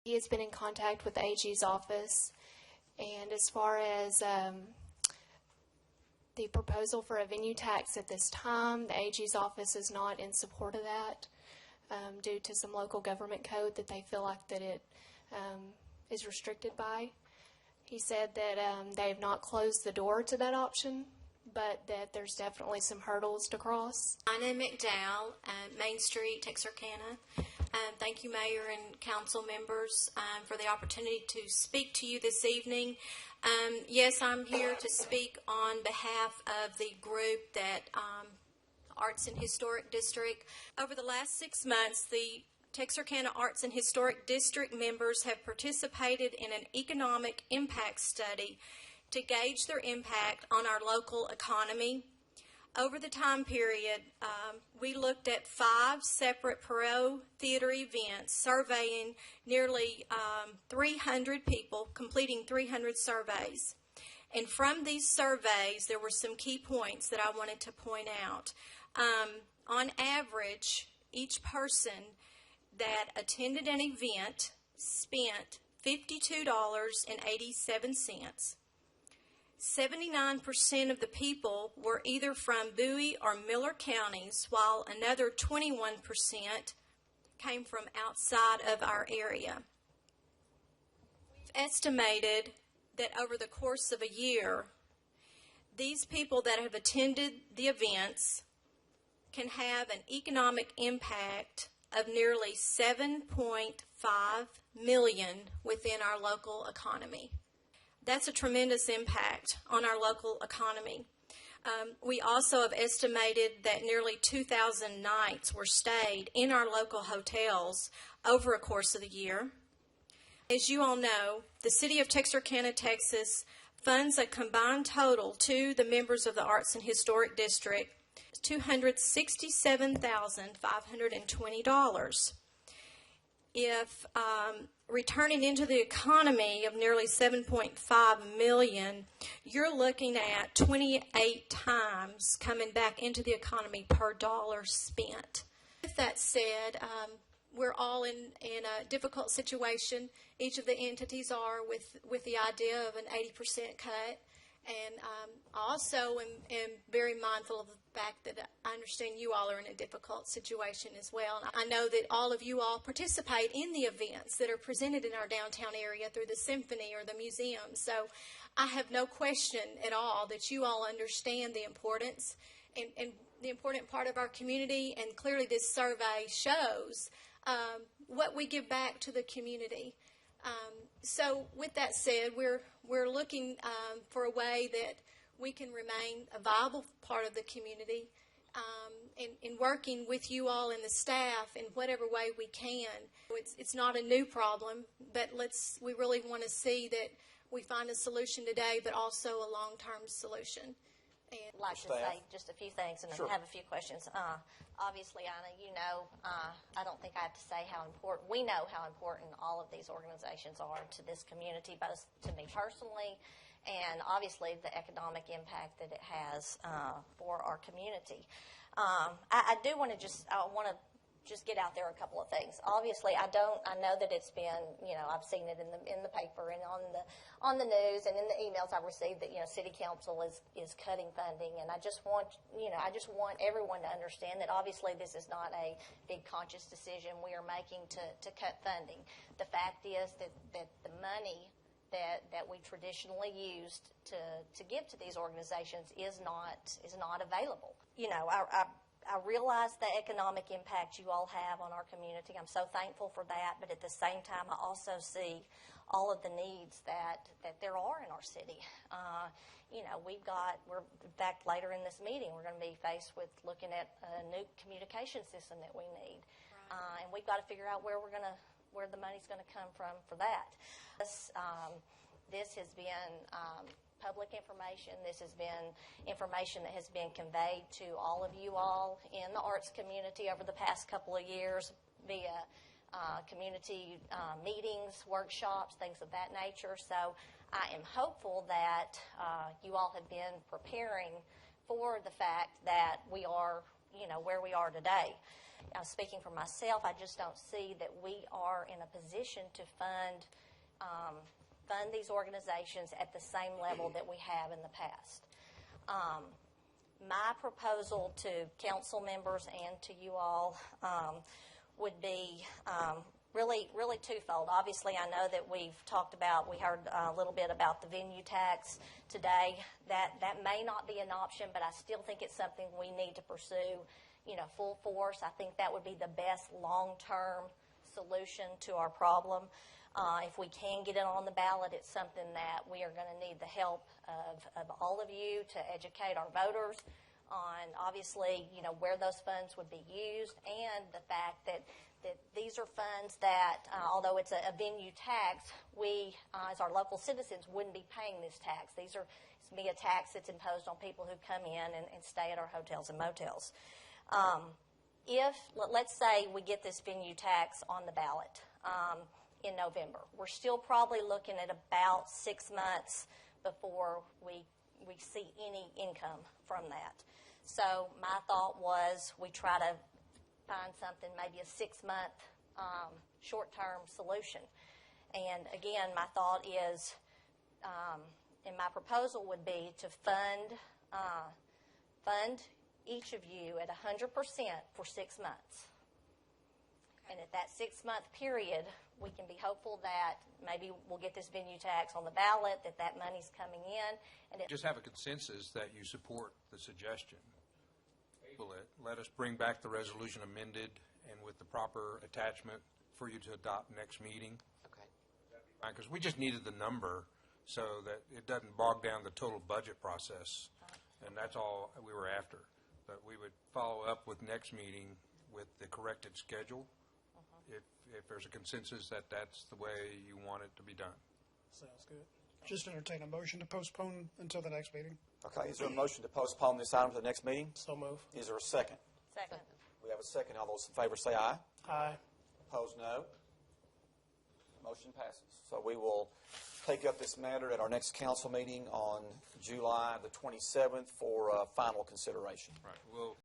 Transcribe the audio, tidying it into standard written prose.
He has been in contact with the AG's office, and as far as the proposal for a venue tax at this time, the AG's office is not in support of that due to some local government code that they feel like that it is restricted by. He said that they have not closed the door to that option, but that there's definitely some hurdles to cross. Anna McDowell, Main Street, Texarkana. Thank you, Mayor and council members, for the opportunity to speak to you this evening. Yes, I'm here to speak on behalf of the group that Arts and Historic District. Over the last 6 months, the Texarkana Arts and Historic District members have participated in an economic impact study to gauge their impact on our local economy. Over the time period, we looked at 5 separate Perot Theater events, surveying nearly 300 people, completing 300 surveys. And from these surveys, there were some key points that I wanted to point out. On average, each person that attended an event spent $52.87. 79% of the people were either from Bowie or Miller counties, while another 21% came from outside of our area. We've estimated that over the course of a year, these people that have attended the events can have an economic impact of nearly $7.5 million within our local economy. That's a tremendous impact on our local economy. We also have estimated that nearly 2,000 nights were stayed in our local hotels over a course of the year. As you all know, the City of Texarkana, Texas funds a combined total to the members of the Arts and Historic District $267,520. If returning into the economy of nearly $7.5 million, you're looking at 28 times coming back into the economy per dollar spent. With that said, we're all in a difficult situation. Each of the entities are with the idea of an 80% cut. And I also am very mindful of the fact that I understand you all are in a difficult situation as well. And I know that all of you all participate in the events that are presented in our downtown area through the symphony or the museum. So I have no question at all that you all understand the importance and the important part of our community. And clearly this survey shows what we give back to the community. So with that said, we're looking for a way that we can remain a viable part of the community in working with you all and the staff in whatever way we can. It's not a new problem, but we really want to see that we find a solution today, but also a long-term solution. I'd like to say just a few things and have a few questions. Obviously, Anna, you know, I don't think I have to say we know how important all of these organizations are to this community, both to me personally and obviously the economic impact that it has for our community. I want to just get out there a couple of things. Obviously, I know that it's been, you know, I've seen it in the paper and on the news and in the emails I've received that, you know, City Council is cutting funding, and I just want everyone to understand that obviously this is not a big conscious decision we are making to cut funding. The fact is that the money that we traditionally used to give to these organizations is not available. You know, I realize the economic impact you all have on our community. I'm so thankful for that, but at the same time, I also see all of the needs that there are in our city. You know, in fact, later in this meeting, we're going to be faced with looking at a new communication system that we need. Right. And we've got to figure out where the money's going to come from for that. This has been public information. This has been information that has been conveyed to all of you all in the arts community over the past couple of years via community meetings, workshops, things of that nature. So I am hopeful that you all have been preparing for the fact that we are, you know, where we are today. speaking for myself, I just don't see that we are in a position to fund these organizations at the same level that we have in the past. My proposal to council members and to you all would be really twofold. Obviously, I know that we heard a little bit about the venue tax today. That may not be an option, but I still think it's something we need to pursue, full force. I think that would be the best long-term solution to our problem. If we can get it on the ballot, it's something that we are going to need the help of all of you to educate our voters on, obviously, where those funds would be used, and the fact that these are funds that, although it's a venue tax, we, as our local citizens, wouldn't be paying this tax. It's be a tax that's imposed on people who come in and stay at our hotels and motels. Let's say we get this venue tax on the ballot in November, we're still probably looking at about 6 months before we see any income from that. So my thought was we try to find something, maybe a 6-month short-term solution. And again, my thought is, and my proposal would be to fund each of you at 100% for 6 months. And at that 6-month period, we can be hopeful that maybe we'll get this venue tax on the ballot, that money's coming in. And just have a consensus that you support the suggestion. Let us bring back the resolution amended and with the proper attachment for you to adopt next meeting. Okay. Because we just needed the number so that it doesn't bog down the total budget process, and that's all we were after. But we would follow up with next meeting with the corrected schedule if there's a consensus that that's the way you want it to be done. Sounds good. Just entertain a motion to postpone until the next meeting. Okay, is there a motion to postpone this item to the next meeting? So move. Is there a second? Second. We have a second. All those in favor say aye. Aye. Opposed, no. Motion passes. So we will take up this matter at our next council meeting on July the 27th for final consideration. Right. We'll